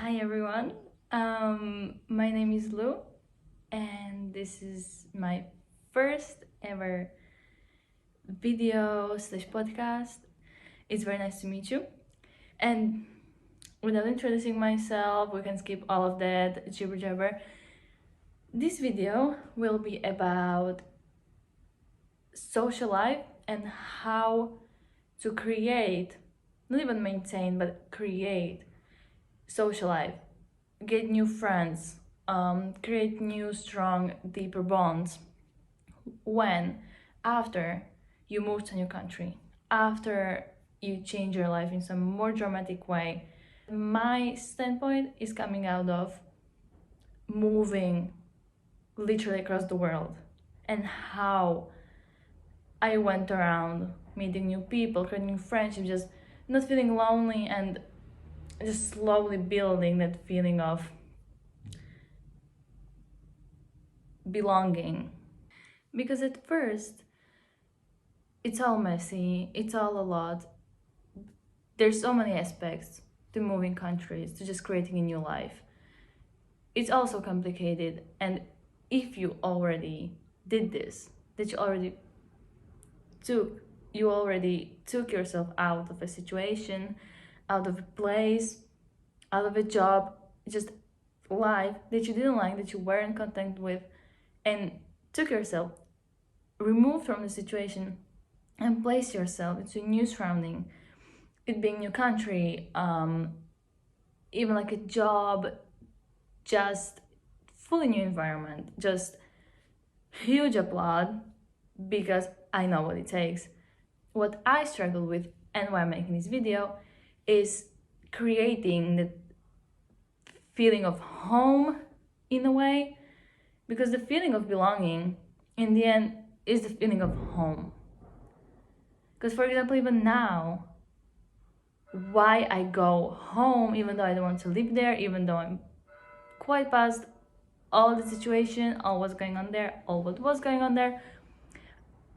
Hi everyone, my name is Lou, and this is my first ever video slash podcast. It's very nice to meet you. And without introducing myself, we can skip all of that jibber jabber. This video will be about social life and how to create, not even maintain, but create social life, get new friends, create new, strong, deeper bonds when, after you move to a new country, after you change your life in some more dramatic way. My standpoint is coming out of moving literally across the world and how I went around meeting new people, creating new friendships, just not feeling lonely and just slowly building that feeling of belonging. Because at first, it's all messy, it's all a lot. There's so many aspects to moving countries, to just creating a new life. It's also complicated, and if you already did this, that you already took yourself out of a situation, out of a place, out of a job, just life that you didn't like, that you weren't content with, and took yourself, removed from the situation, and place yourself into a new surrounding, it being new country, even like a job, just fully new environment, just huge applaud, because I know what it takes. What I struggle with and why I'm making this video is creating the feeling of home in a way, because the feeling of belonging in the end is the feeling of home. Because for example, even now, why I go home even though I don't want to live there, even though I'm quite past all the situation, all what's going on there, all what was going on there,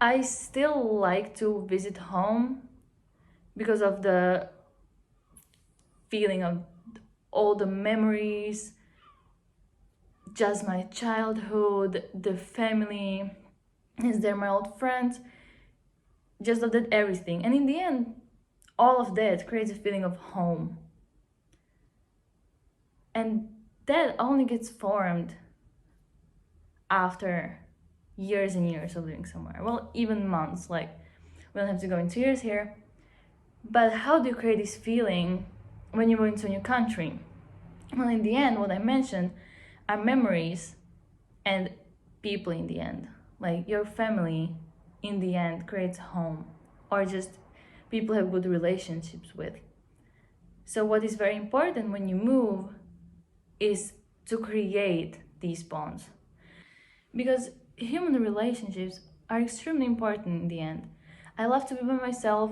I still like to visit home because of the feeling of all the memories, just my childhood, the family, is there my old friends, just of that everything. And in the end, all of that creates a feeling of home. And that only gets formed after years and years of living somewhere. Well, even months, like we don't have to go into years here. But how do you create this feeling when you move into a new country? Well, in the end, what I mentioned are memories and people in the end. Like your family in the end creates home, or just people have good relationships with. So what is very important when you move is to create these bonds. Because human relationships are extremely important in the end. I love to be by myself.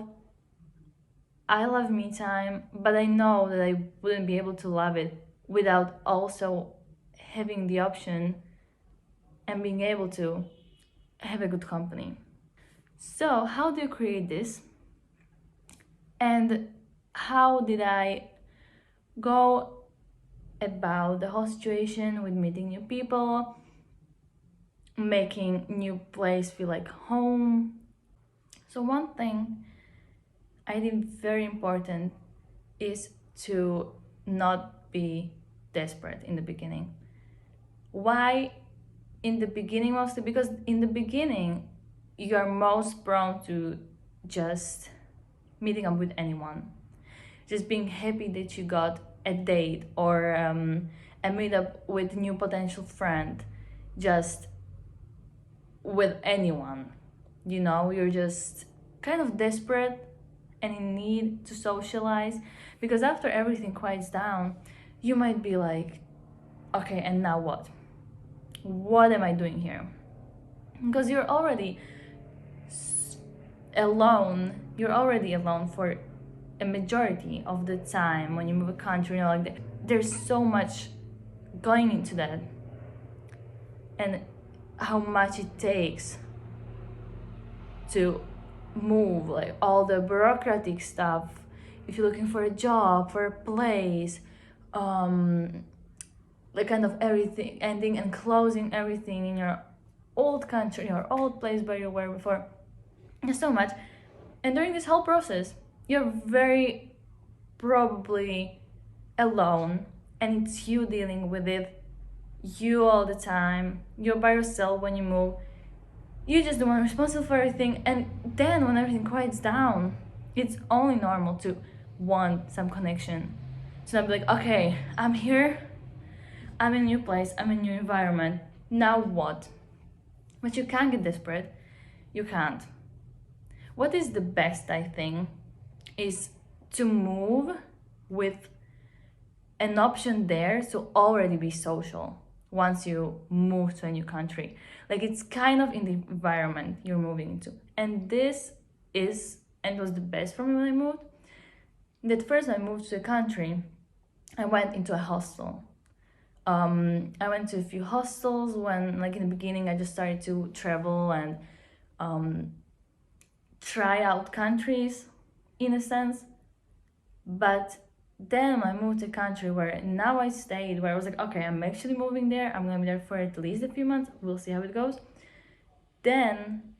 I love me time, but I know that I wouldn't be able to love it without also having the option and being able to have a good company. So, how do you create this? And how did I go about the whole situation with meeting new people, making new place feel like home? So one thing I think very important is to not be desperate in the beginning. Why in the beginning mostly? Because in the beginning you are most prone to just meeting up with anyone, just being happy that you got a date or a meetup with new potential friend, just with anyone. You know, you're just kind of desperate and in need to socialize, because after everything quiets down, you might be like, okay, and now what? What am I doing here? Because you're already alone. You're already alone for a majority of the time when you move a country. You know, like there's so much going into that, and how much it takes to move, like all the bureaucratic stuff. If you're looking for a job, for a place, um like kind of everything ending and closing everything in your old country, your old place where you were before. There's so much. And during this whole process, you're very probably alone, and it's you dealing with it, you all the time. You're by yourself when you move. You're just the one responsible for everything. And then when everything quiets down, it's only normal to want some connection. So I'm like, okay, I'm here, I'm in a new place, I'm in a new environment. Now what? But you can't get desperate. You can't. What is the best, I think, is to move with an option there to already be social once you move to a new country. Like it's kind of in the environment you're moving into. And this is, and was the best for me when I moved. That first I moved to a country, I went into a hostel. I went to a few hostels when, like in the beginning, I just started to travel and try out countries in a sense. But then I moved to a country where now I stayed, where I was like, okay, I'm actually moving there. I'm gonna be there for at least a few months. We'll see how it goes. Then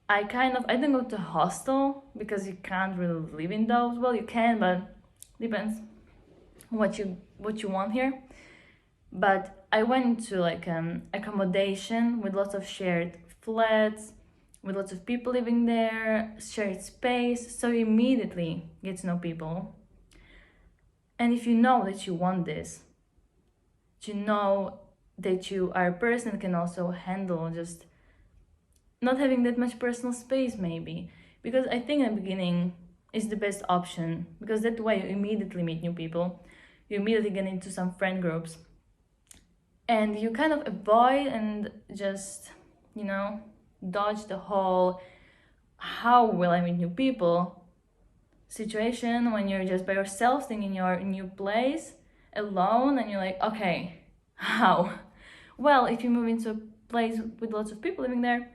I didn't go to hostel because you can't really live in those. Well, you can, but depends what you want here. But I went into like accommodation with lots of shared flats, with lots of people living there, shared space, so you immediately get to know people. And if you know that you want this, you know that you are a person that can also handle just not having that much personal space, maybe. Because I think in the beginning is the best option, because that way you immediately meet new people, you immediately get into some friend groups, and you kind of avoid and just, dodge the whole how will I meet new people situation when you're just by yourself, staying in your new place alone, and you're like, okay, how? Well, if you move into a place with lots of people living there,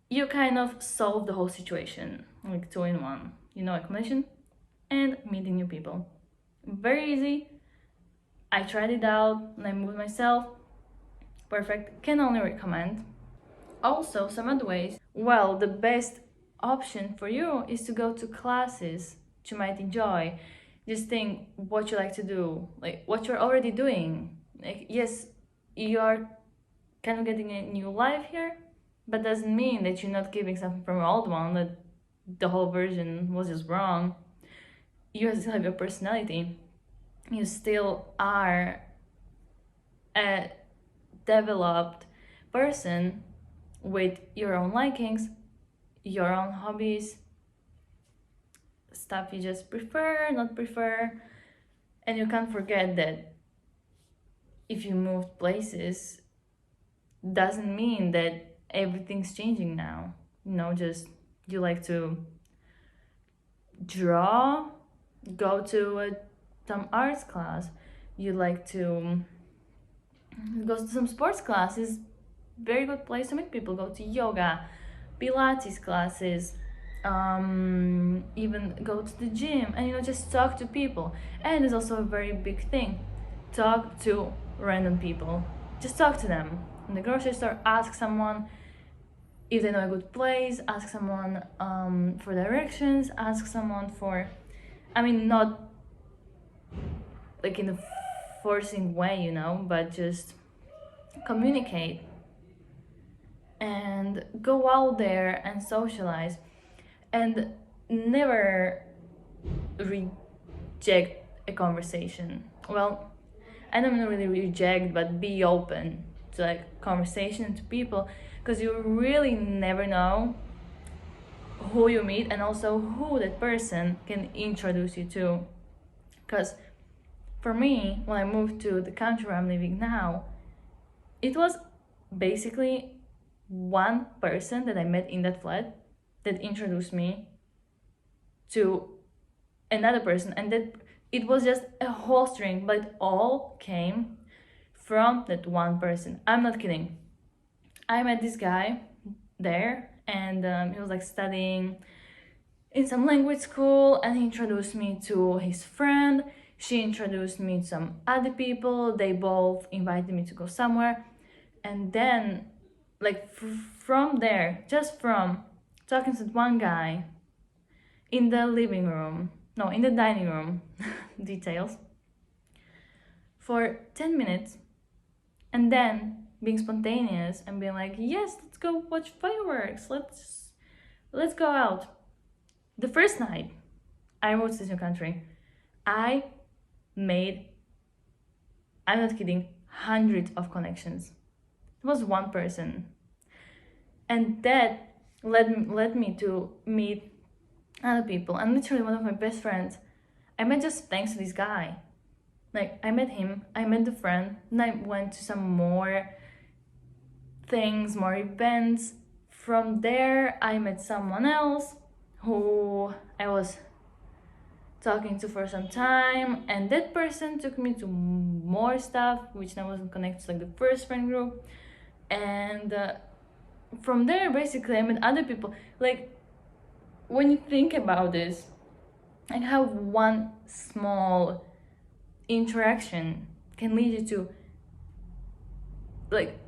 you kind of solve the whole situation, like 2 in 1. Accommodation and meeting new people. Very easy. I tried it out and I moved myself. Perfect. Can only recommend. Also, some other ways. Well, the best option for you is to go to classes that you might enjoy. Just think what you like to do, like what you're already doing. Like, yes, you're kind of getting a new life here, but doesn't mean that you're not giving something from your old one, that the whole version was just wrong. You still have your personality. You still are a developed person with your own likings, your own hobbies, stuff you just prefer, not prefer. And you can't forget that if you moved places, doesn't mean that everything's changing now. Just you like to draw, go to some arts class, you like to go to some sports classes, very good place to meet people, go to yoga, Pilates classes, even go to the gym and just talk to people. And it's also a very big thing, talk to random people, just talk to them in the grocery store, ask someone if they know a good place, ask someone for directions, ask someone for, not like in a forcing way, but just communicate and go out there and socialize, and never reject a conversation. Well, I don't really reject, but be open to like conversation to people, because you really never know who you meet and also who that person can introduce you to. Because for me, when I moved to the country where I'm living now, it was basically one person that I met in that flat that introduced me to another person, and that it was just a whole string, but it all came from that one person. I'm not kidding. I met this guy there, and he was like studying in some language school, and he introduced me to his friend. She introduced me to some other people. They both invited me to go somewhere. And then, like, from there, just from talking to one guy in the living room, no, in the dining room, details, for 10 minutes, and then being spontaneous and being like, yes, let's go watch fireworks, let's go out. The first night I moved to this new country, I made, I'm not kidding, hundreds of connections. It was one person, and that led me to meet other people. And literally one of my best friends I met just thanks to this guy. Like, I met him, I met the friend, and I went to some more things, more events. From there, I met someone else who I was talking to for some time, and that person took me to more stuff, which I wasn't connected to, like the first friend group. And from there, basically, I met other people. Like, when you think about this, like how one small interaction can lead you to, like,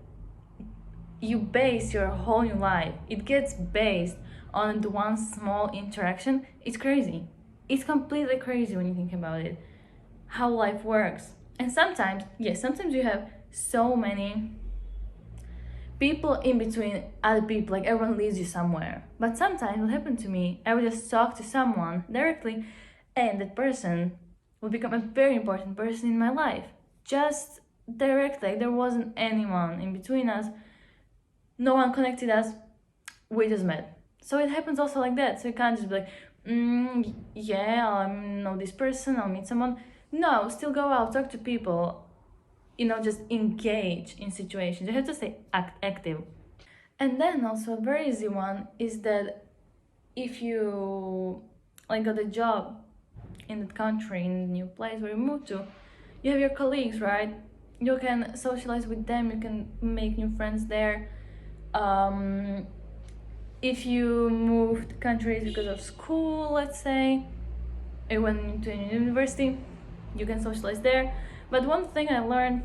you base your whole new life, it gets based on the one small interaction. It's crazy, it's completely crazy when you think about it, how life works. And sometimes, yes, sometimes you have so many people in between other people, like everyone leads you somewhere. But sometimes what happened to me, I would just talk to someone directly, and that person would become a very important person in my life, just directly. Like, there wasn't anyone in between us, no one connected us, we just met. So it happens also like that. So you can't just be like, yeah, I know this person, I'll meet someone. No, still go out, talk to people, just engage in situations. You have to stay active. And then also a very easy one is that if you like got a job in that country, in the new place where you moved to, you have your colleagues, right? You can socialize with them, you can make new friends there. If you moved countries because of school, let's say, you went to a university, you can socialize there. But one thing I learned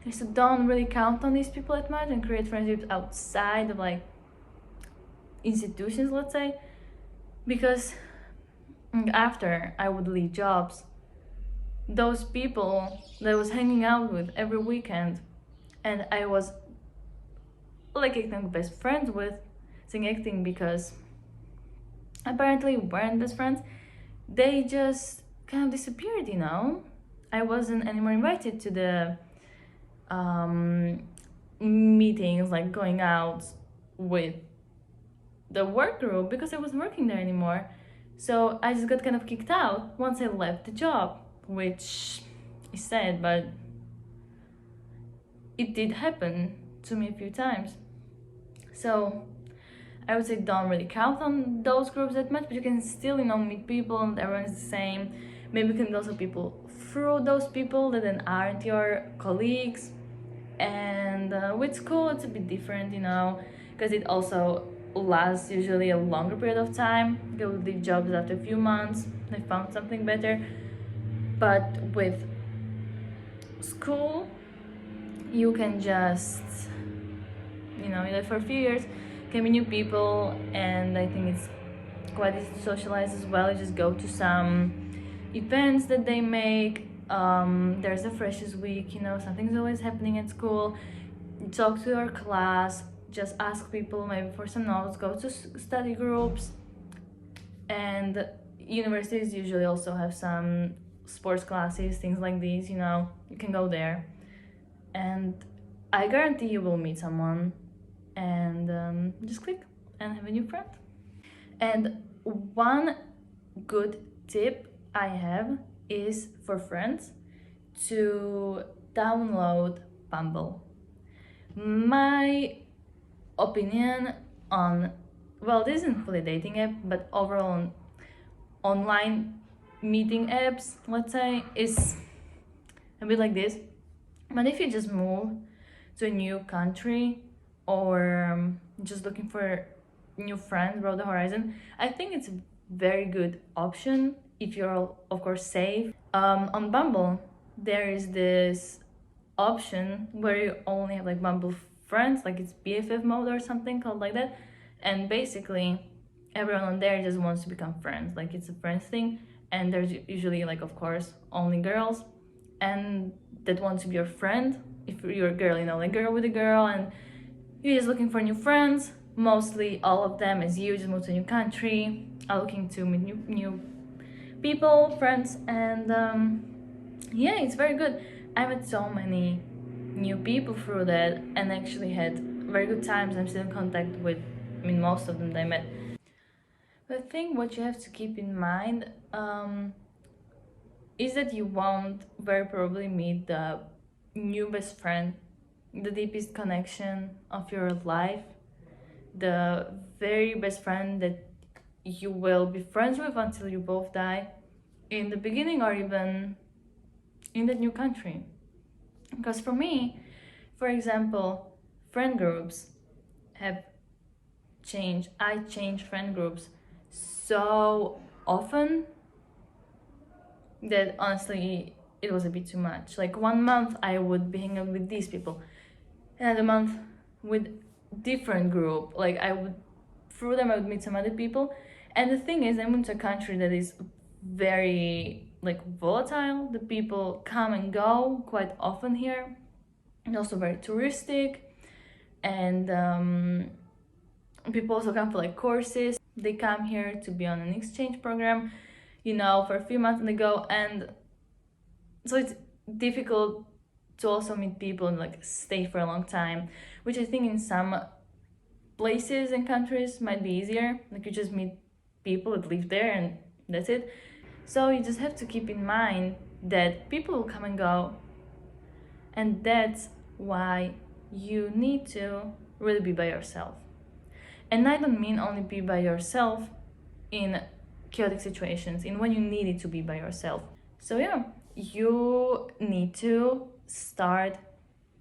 is to don't really count on these people that much and create friendships outside of, like, institutions, let's say, because after I would leave jobs, those people that I was hanging out with every weekend and I was like acting best friends with, saying acting because apparently weren't best friends, they just kind of disappeared, I wasn't anymore invited to the meetings, like going out with the work group, because I wasn't working there anymore. So I just got kind of kicked out once I left the job, which is sad, but it did happen to me a few times. So I would say don't really count on those groups that much, but you can still, meet people and everyone's the same. Maybe you can meet also people through those people that then aren't your colleagues. And with school, it's a bit different, because it also lasts usually a longer period of time. They will leave jobs after a few months, they found something better. But with school, you can just, for a few years, can be new people, and I think it's quite easy to socialize as well. You just go to some events that they make. There's a freshers week, something's always happening at school. You talk to your class, just ask people maybe for some notes, go to study groups. And universities usually also have some sports classes, things like these, you can go there. And I guarantee you will meet someone and just click and have a new friend. And one good tip I have is for friends to download Bumble. My opinion on, well, this isn't fully a dating app, but overall on online meeting apps, let's say, is a bit like this. But if you just move to a new country or just looking for new friends, broad the horizon, I think it's a very good option if you're of course safe. On Bumble, there is this option where you only have like Bumble friends, like it's BFF mode or something called like that, and basically everyone on there just wants to become friends, like it's a friends thing, and there's usually like of course only girls and that want to be your friend. If you're a girl, like girl with a girl, and you're just looking for new friends. Mostly all of them, as you just moved to a new country, are looking to meet new people, friends, and yeah, it's very good. I met so many new people through that and actually had very good times. I'm still in contact with, most of them that I met. But I think what you have to keep in mind is that you won't very probably meet the new best friend, the deepest connection of your life, the very best friend that you will be friends with until you both die in the beginning or even in that new country. Because for me, for example, friend groups have changed. I change friend groups so often that honestly it was a bit too much. Like 1 month I would be hanging out with these people, another month with different group. Like I would, through them I would meet some other people. And the thing is, I moved to a country that is very like volatile. The people come and go quite often here, and also very touristic. And people also come for like courses. They come here to be on an exchange program, for a few months and they go. And so it's difficult to also meet people and like stay for a long time, which I think in some places and countries might be easier. Like you just meet people that live there and that's it. So you just have to keep in mind that people will come and go, and that's why you need to really be by yourself. And I don't mean only be by yourself in chaotic situations, in when you need it to be by yourself. So yeah, you need to start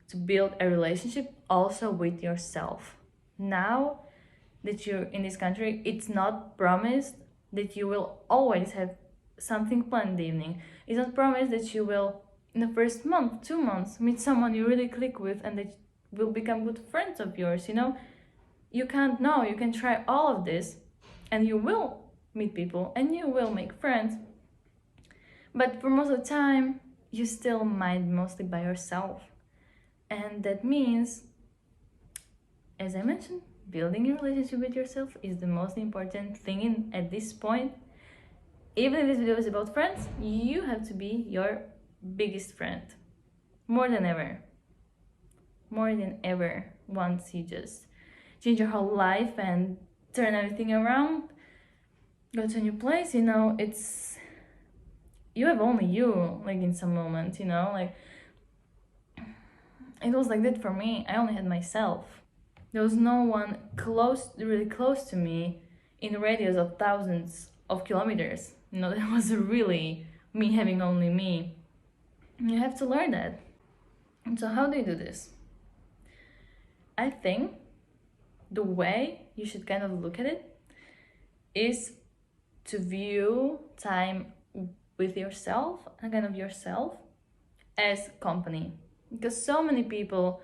to build a relationship also with yourself. Now that you're in this country, it's not promised that you will always have something planned in the evening. It's not promised that you will, in the first month, 2 months, meet someone you really click with and that will become good friends of yours. You can't know. You can try all of this and you will meet people and you will make friends. But for most of the time, you still might be mostly by yourself. And that means, as I mentioned, building a relationship with yourself is the most important thing at this point. Even if this video is about friends, you have to be your biggest friend. More than ever. More than ever. Once you just change your whole life and turn everything around, go to a new place, it's... You have only you, like in some moments, like... It was like that for me. I only had myself. There was no one really close to me in radius of thousands of kilometers. That was really me having only me. You have to learn that. And so how do you do this? I think the way you should kind of look at it is to view time with yourself and kind of yourself as company. Because so many people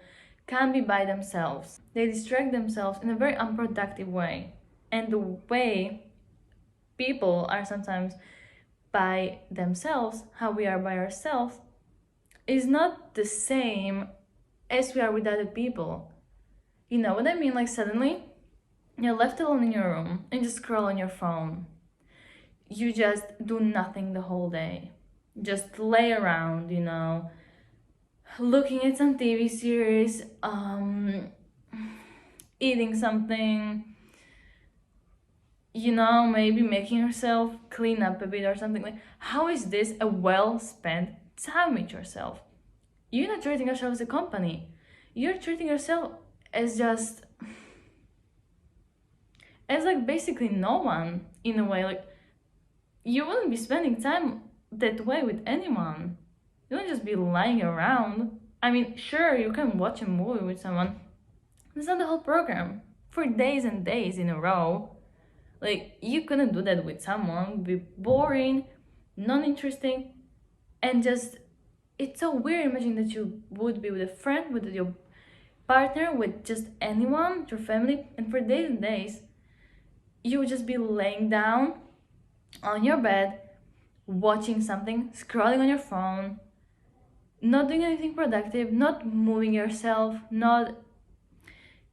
can't be by themselves. They distract themselves in a very unproductive way. And the way people are sometimes by themselves, how we are by ourselves, is not the same as we are with other people. You know what I mean? Like suddenly, you're left alone in your room and just scroll on your phone. You just do nothing the whole day. Just lay around, looking at some TV series, eating something, maybe making yourself clean up a bit or something. Like, how is this a well-spent time with yourself? You're not treating yourself as a company. You're treating yourself as just... as like basically no one, in a way. Like, you wouldn't be spending time that way with anyone. You wouldn't just be lying around. I mean, sure, you can watch a movie with someone. It's not the whole program. For days and days in a row. Like, you couldn't do that with someone. It would be boring. non-interesting, and just it's so weird. Imagine that you would be with a friend, with your partner, with just anyone, your family, and for days and days you would just be laying down on your bed, watching something, scrolling on your phone, not doing anything productive, not moving yourself, not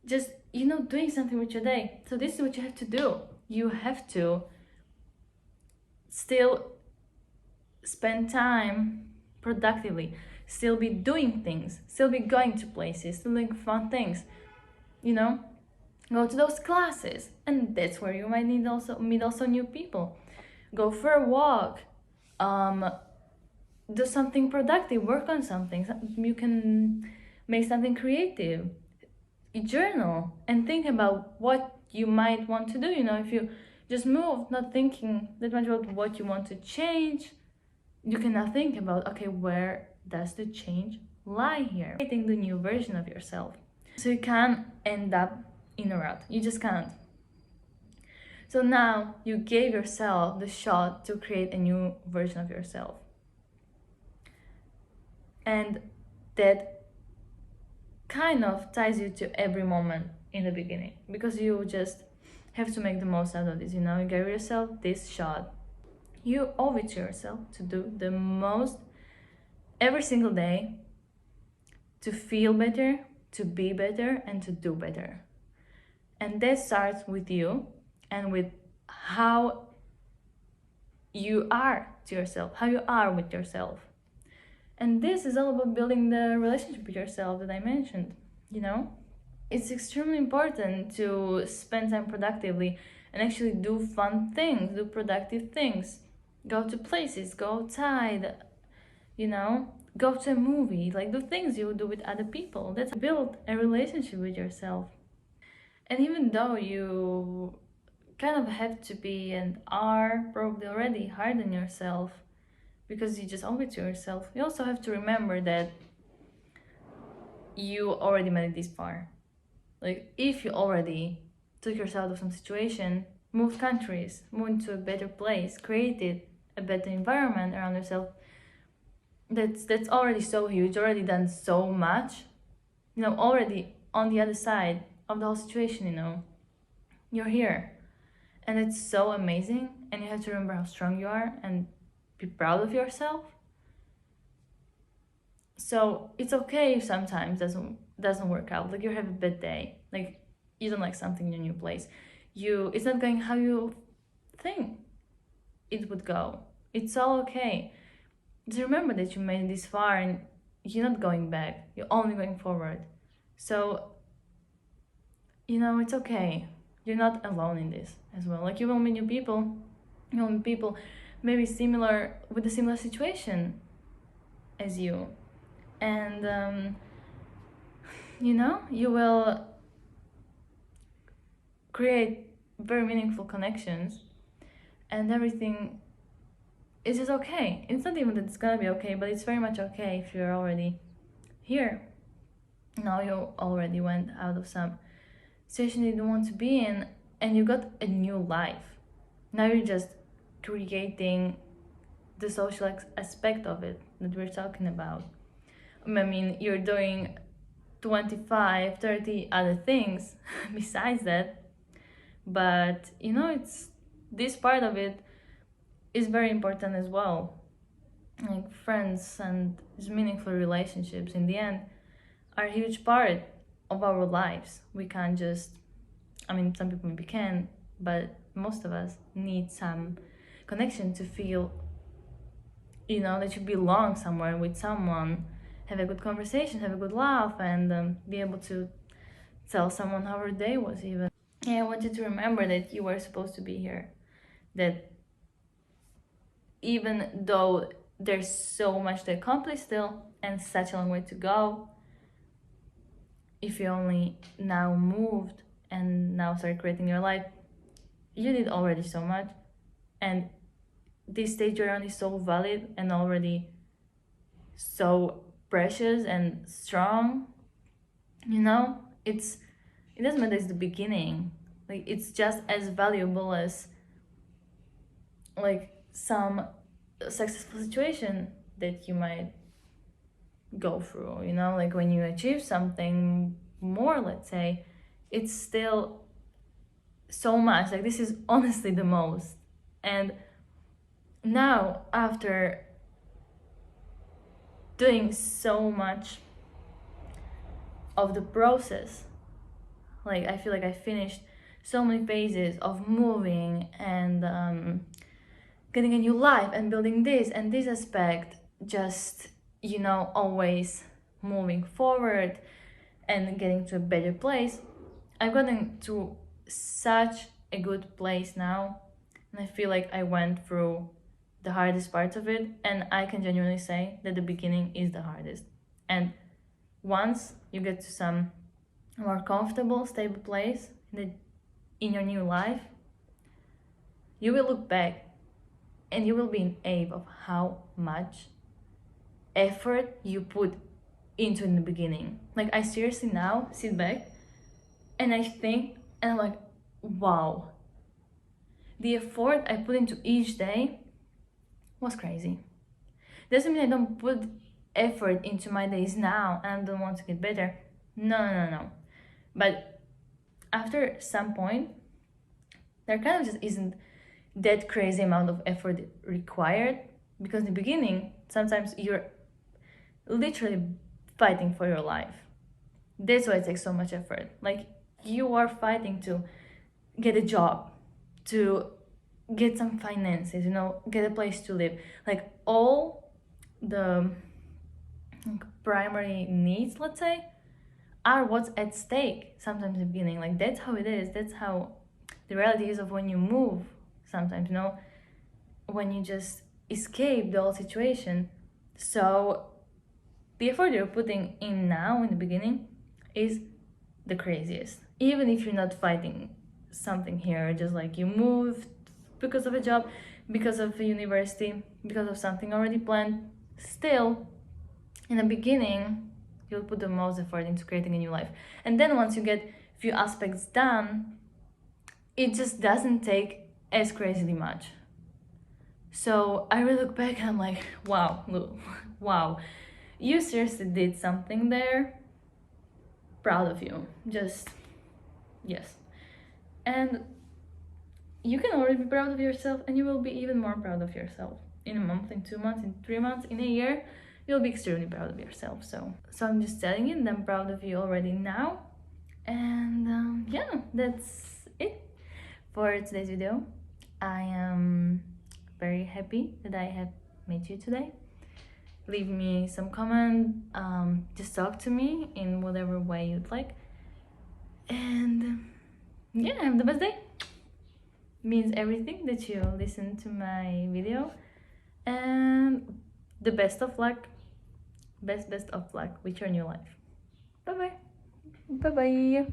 just, doing something with your day. So this is what you have to do. You have to still spend time productively, still be doing things, still be going to places, still doing fun things, you know? Go to those classes, and that's where you might need also meet also new people. Go for a walk, um, do something productive, work on something. You can make something creative, journal, and think about what you might want to do. If you just move, not thinking that much about what you want to change, you can now think about, okay, where does the change lie here? Creating the new version of yourself. So you can't end up in a rut. You just can't. So now you gave yourself the shot to create a new version of yourself. And that kind of ties you to every moment in the beginning, because you just have to make the most out of this. You gave yourself this shot. You owe it to yourself to do the most every single day, to feel better, to be better, and to do better. And that starts with you and with how you are to yourself, how you are with yourself. And this is all about building the relationship with yourself that I mentioned. It's extremely important to spend time productively and actually do fun things, do productive things. Go to places, go outside, go to a movie, like do things you do with other people. That's build a relationship with yourself. And even though you kind of have to be and are probably already hard on yourself because you just owe it to yourself, you also have to remember that you already made it this far. Like, if you already took yourself out of some situation, moved countries, moved to a better place, created a better environment around yourself, that's already so huge, already done so much, already on the other side of the whole situation, you're here. And it's so amazing, and you have to remember how strong you are and be proud of yourself. So it's okay if sometimes doesn't work out. Like, you have a bad day, like you don't like something in your new place, it's not going how you think it would go. It's all okay. Just remember that you made it this far, and you're not going back, you're only going forward. So it's okay. You're not alone in this as well. Like, you will meet new people, maybe similar, with a similar situation as you. And you will create very meaningful connections, and everything is just okay. It's not even that it's gonna be okay, but it's very much okay if you're already here. Now you already went out of some situation you don't want to be in, and you got a new life. Now you're just creating the social aspect of it that we're talking about. I mean, you're doing 25, 30 other things besides that, but it's this part of it is very important as well. Like, friends and meaningful relationships in the end are a huge part of our lives. We can't just, some people maybe can, but most of us need some connection to feel that you belong somewhere with someone, have a good conversation, have a good laugh, and be able to tell someone how her day was even. Yeah, I want you to remember that you were supposed to be here. That even though there's so much to accomplish still and such a long way to go, if you only now moved and now start creating your life, you did already so much. And this stage you're on is so valid and already so precious and strong. It doesn't matter, it's the beginning. Like, it's just as valuable as like some successful situation that you might go through, you know, like when you achieve something more, let's say, it's still so much. Like, this is honestly the most. And now, after doing so much of the process, like, I feel like I finished so many phases of moving and getting a new life and building this and this aspect, just, you know, always moving forward and getting to a better place. I've gotten to such a good place now, and I feel like I went through the hardest parts of it, and I can genuinely say that the beginning is the hardest. And once you get to some more comfortable, stable place in your new life, you will look back and you will be in awe of how much effort you put into in the beginning. Like, I seriously now sit back and I think, and I'm like, wow, the effort I put into each day was crazy. Doesn't mean I don't put effort into my days now and I don't want to get better. No. But after some point, there kind of just isn't that crazy amount of effort required, because in the beginning, sometimes you're literally fighting for your life. That's why it takes so much effort. Like, you are fighting to get a job, to get some finances, you know, get a place to live. Like, all the primary needs, let's say, are what's at stake sometimes in the beginning. Like, that's how it is. That's how the reality is of when you move sometimes, you know, when you just escape the whole situation. So the effort you're putting in now in the beginning is the craziest. Even if you're not fighting something here, just like you moved because of a job, because of a university, because of something already planned, still, in the beginning, you'll put the most effort into creating a new life. And then once you get a few aspects done, it just doesn't take as crazily much. So I really look back and I'm like, wow, wow, you seriously did something there. Proud of you. Just, yes. And you can already be proud of yourself, and you will be even more proud of yourself in a month, in 2 months, in 3 months, in a year. You'll be extremely proud of yourself. So I'm just telling you that I'm proud of you already now. And yeah, that's it for today's video. I am very happy that I have met you today. Leave me some comment, just talk to me in whatever way you'd like. And yeah, have the best day. Means everything that you listen to my video. And the best of luck. Best of luck with your new life. Bye bye.